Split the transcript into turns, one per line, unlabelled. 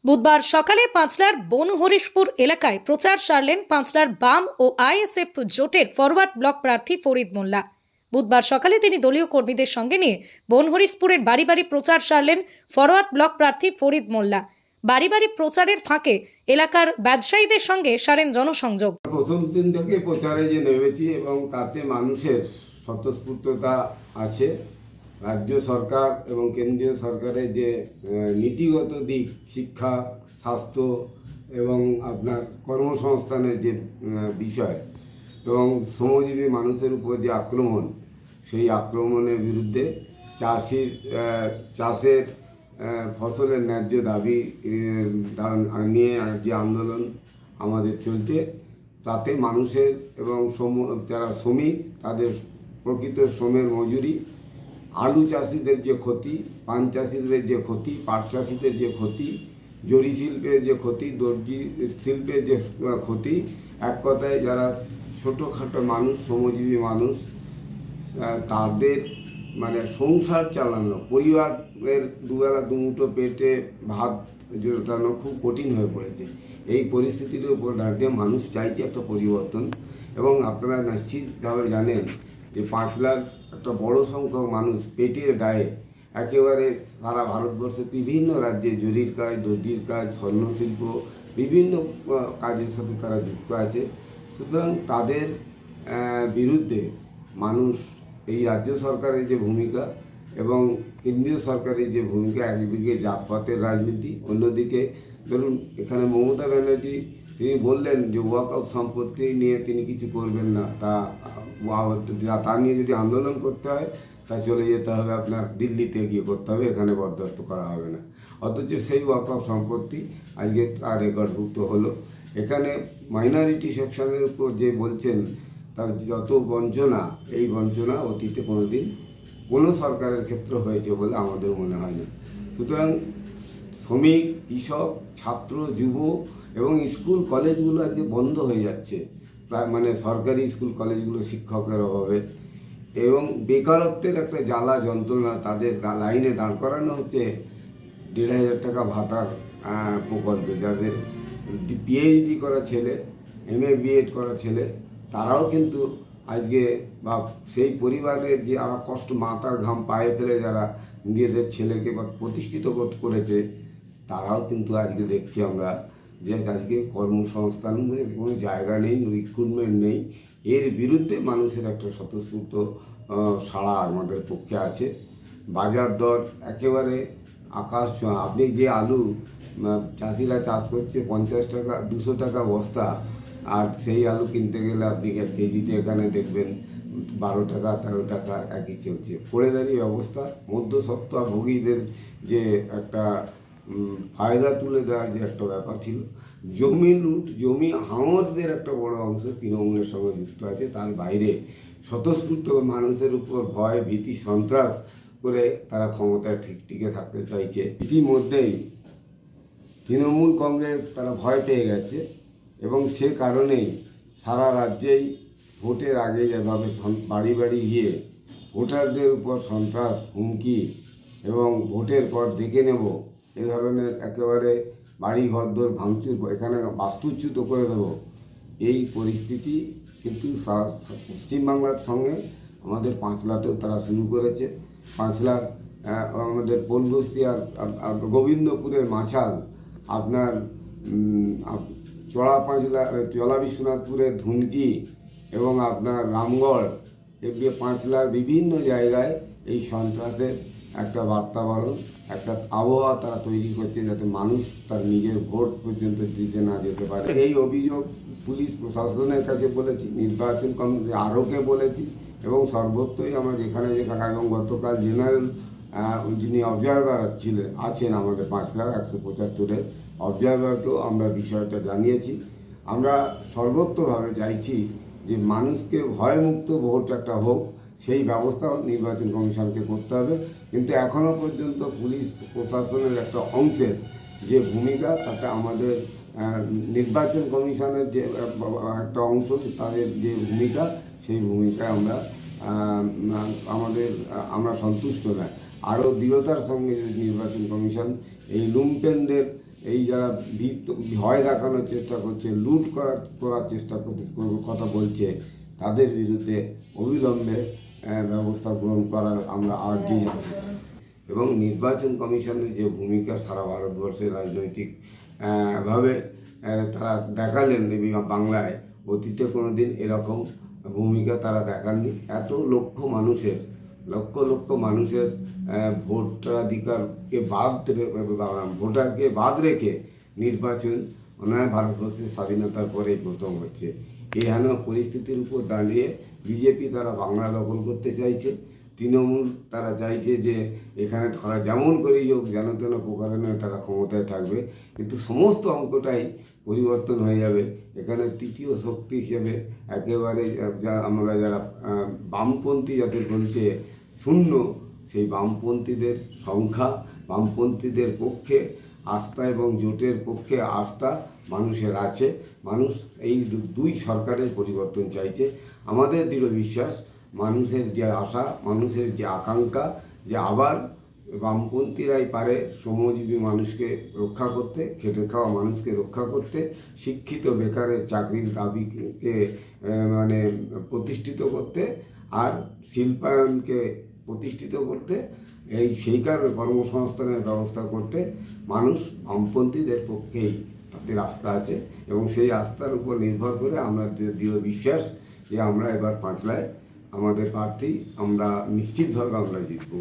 বুধবার সকালে পাঁচলার বনহরিশপুর এলাকায় প্রচার সারলেন পাঁচলার বাম ও আইএসএফ জোটের ফরওয়ার্ড ব্লক প্রার্থী ফরিদ মোল্লা। বুধবার সকালে তিনি দলীয় কর্মীদের সঙ্গে নিয়ে বনহরিশপুরের বাড়ি বাড়ি প্রচার সারলেন ফরওয়ার্ড ব্লক প্রার্থী ফরিদ মোল্লা। বাড়ি বাড়ি প্রচারের ফাঁকে এলাকার ব্যবসায়ীদের সঙ্গে সারেন জনসংযোগ।
প্রথম দিন থেকে প্রচারে যে নেমেছি এবং তাতে মানুষের স্বতঃস্ফূর্ততা আছে। রাজ্য সরকার এবং কেন্দ্রীয় সরকারের যে নীতিগত দিক, শিক্ষা, স্বাস্থ্য এবং আপনার কর্মসংস্থানের যে বিষয় এবং শ্রমজীবী মানুষের উপর যে আক্রমণ, সেই আক্রমণের বিরুদ্ধে চাষের ফসলের ন্যায্য দাবি নিয়ে যে আন্দোলন আমাদের চলছে, তাতে মানুষের এবং যারা শ্রমিক তাদের প্রকৃত শ্রমের মজুরি, আলু চাষিদের যে ক্ষতি, পান চাষিদের যে ক্ষতি, পাট চাষিদের যে ক্ষতি, জরি শিল্পের যে ক্ষতি, দর্জি শিল্পের যে ক্ষতি, এক কথায় যারা ছোটোখাটো মানুষ, শ্রমজীবী মানুষ, তাদের মানে সংসার চালানো, পরিবারের দুবেলা দুমুঠো পেটে ভাত জোটানো খুব কঠিন হয়ে পড়েছে। এই পরিস্থিতির উপর দাঁড়িয়ে মানুষ চাইছে একটা পরিবর্তন। এবং আপনারা নিশ্চিতভাবে জানেন যে 5 লাখ একটা বড় সংখ্যক মানুষ পেটের দায়ে একেবারে সারা ভারতবর্ষের বিভিন্ন রাজ্যে জরির কাজ, দর্জির কাজ, স্বর্ণশিল্প, বিভিন্ন কাজের সাথে তারা যুক্ত আছে। সুতরাং তাদের বিরুদ্ধে মানুষ এই রাজ্য সরকারের যে ভূমিকা এবং কেন্দ্রীয় সরকারের যে ভূমিকা, একদিকে জাতপাতের রাজনীতি, অন্যদিকে ধরুন এখানে মমতা ব্যানার্জি তিনি বললেন যে ওয়াকফ সম্পত্তি নিয়ে তিনি কিছু করবেন না, তা নিয়ে যদি আন্দোলন করতে হয় তা চলে যেতে হবে আপনার দিল্লিতে গিয়ে করতে হবে, এখানে বরদাস্ত করা হবে না। অথচ সেই ওয়াকফ সম্পত্তি আজকে তার রেকর্ডভুক্ত হলো। এখানে মাইনরিটি সেকশনের উপর যে বলছেন তার যত বঞ্চনা, এই বঞ্চনা অতীতে কোনোদিন কোনো সরকারের ক্ষেত্রে হয়েছে বলে আমাদের মনে হয় না। সুতরাং শ্রমিক, কৃষক, ছাত্র, যুব এবং স্কুল কলেজগুলো আজকে বন্ধ হয়ে যাচ্ছে, প্রায় মানে সরকারি স্কুল কলেজগুলো শিক্ষকের অভাবে, এবং বেকারত্বের একটা জ্বালা যন্ত্রণা তাদের লাইনে দাঁড় করানো হচ্ছে 1,500 টাকা ভাতার প্রকল্পে। যাদের পিএইচডি করা ছেলে, MA BEd করা ছেলে, তারাও কিন্তু আজকে বা সেই পরিবারের যে কষ্ট, মাথার ঘাম পায়ে ফেলে যারা নিজেদের ছেলেকে বা প্রতিষ্ঠিত করেছে, তারাও কিন্তু আজকে দেখছি আমরা যে আজকে কর্মসংস্থান কোনো জায়গা নেই, রিক্রুটমেন্ট নেই। এর বিরুদ্ধে মানুষের একটা স্বতঃস্ফূর্ত সাড়া আমাদের পক্ষে আছে। বাজার দর একেবারে আকাশ ছোঁয়া। আপনি যে আলু চাষিরা চাষ করছে 50 টাকা 200 টাকা বস্তা, আর সেই আলু কিনতে গেলে আপনি কেজিতে এখানে দেখবেন 12 টাকা 13 টাকা একই চলছে। পড়ে দাঁড়িয়ে অবস্থা, মধ্যস্বত্বভোগীদের যে একটা ফায়দা তুলে দেওয়ার যে একটা ব্যাপার ছিল, জমি লুট, জমি হাঙরদের একটা বড় অংশ তৃণমূলের সঙ্গে যুক্ত আছে। তার বাইরে স্বতঃস্ফূর্ত মানুষের উপর ভয়, ভীতি, সন্ত্রাস করে তারা ক্ষমতায় টিকে থাকতে চাইছে। ইতিমধ্যেই তৃণমূল কংগ্রেস তারা ভয় পেয়ে গেছে এবং সে কারণেই সারা রাজ্যেই ভোটের আগে যেভাবে বাড়ি বাড়ি গিয়ে ভোটারদের উপর সন্ত্রাস, হুমকি এবং ভোটের পর দেখে নেব এ ধরনের একেবারে বাড়ি ঘরদোর ভাঙচুর, এখানে বাস্তুচ্যুত করে দেব, এই পরিস্থিতি কিন্তু পশ্চিমবাংলার সঙ্গে আমাদের পাঁচলাতেও তারা শুরু করেছে। পাঁচলার আমাদের পোলবস্তি আর গোবিন্দপুরের মাছাল, আপনার চলা বিশ্বনাথপুরের ধুনকি এবং আপনার রামগড়, এদিকে পাঁচলার বিভিন্ন জায়গায় এই সন্ত্রাসের একটা বাতাবরণ, একটা আবহাওয়া তারা তৈরি করছে যাতে মানুষ তার নিজের ভোট পর্যন্ত দিতে না যেতে পারে। এই অভিযোগ পুলিশ প্রশাসনের কাছে বলেছি, নির্বাচন কমিশন আরোকে বলেছি, এবং সর্বত্রই আমরা যেখানে এবং গতকাল জেনারেল যিনি অবজারভার আছেন আমাদের পাঁচলার 175-এর অবজারভারকেও আমরা বিষয়টা জানিয়েছি। আমরা সর্বত্রভাবে চাইছি যে মানুষকে ভয়মুক্ত ভোট একটা হোক, সেই ব্যবস্থা নির্বাচন কমিশনকে করতে হবে। কিন্তু এখনও পর্যন্ত পুলিশ প্রশাসনের একটা অংশের যে ভূমিকা, তাতে আমাদের নির্বাচন কমিশনের যে একটা অংশ, তাদের যে ভূমিকা, সেই ভূমিকায় আমরা সন্তুষ্ট নয়। আরও দৃঢ়তার সঙ্গে যদি নির্বাচন কমিশন এই লুম্পেনদের এই যারা ভয় দেখানোর চেষ্টা করছে, লুট করার চেষ্টা কথা বলছে, তাদের বিরুদ্ধে অবিলম্বে ব্যবস্থা গ্রহণ করার আমরা আর্জি জানাচ্ছি। এবং নির্বাচন কমিশনের যে ভূমিকা সারা ভারতবর্ষের রাজনৈতিক ভাবে তারা দেখালেন বাংলায়, অতীতে কোনো দিন এরকম ভূমিকা তারা দেখাননি। এত লক্ষ মানুষের ভোটাধিকারকে ভোটারকে বাদ রেখে নির্বাচন ভারতবর্ষের স্বাধীনতার পরে প্রথম হচ্ছে। এই হেন পরিস্থিতির উপর দাঁড়িয়ে বিজেপি তারা বাংলা দখল করতে চাইছে, তৃণমূল তারা চাইছে যে এখানে তারা যেমন করেই হোক যেন তেন প্রকারে তারা ক্ষমতায় থাকবে, কিন্তু সমস্ত অঙ্কটাই পরিবর্তন হয়ে যাবে। এখানে তৃতীয় শক্তি হিসেবে একেবারে আমরা যারা বামপন্থী যাদের বলছে শূন্য, সেই বামপন্থীদের সংখ্যা, বামপন্থীদের পক্ষে আস্থা এবং জোটের পক্ষে আস্থা মানুষের আছে। মানুষ এই দুই সরকারের পরিবর্তন চাইছে। আমাদের দৃঢ় বিশ্বাস, মানুষের যে আশা, মানুষের যে আকাঙ্ক্ষা, যে আবার বামপন্থীরাই পারে শ্রমজীবী মানুষকে রক্ষা করতে, খেটে খাওয়া মানুষকে রক্ষা করতে, শিক্ষিত বেকারের চাকরির দাবিকে প্রতিষ্ঠিত করতে, আর শিল্পায়নকে প্রতিষ্ঠিত করতে, সেই কারণে কর্মসংস্থানের ব্যবস্থা করতে মানুষ বামপন্থীদের পক্ষেই তাদের আস্থা আছে। এবং সেই আস্থার উপর নির্ভর করে আমরা দৃঢ় বিশ্বাস যে আমরা এবার পাঁচলায় আমাদের প্রার্থী আমরা নিশ্চিতভাবে আমরা জিতব।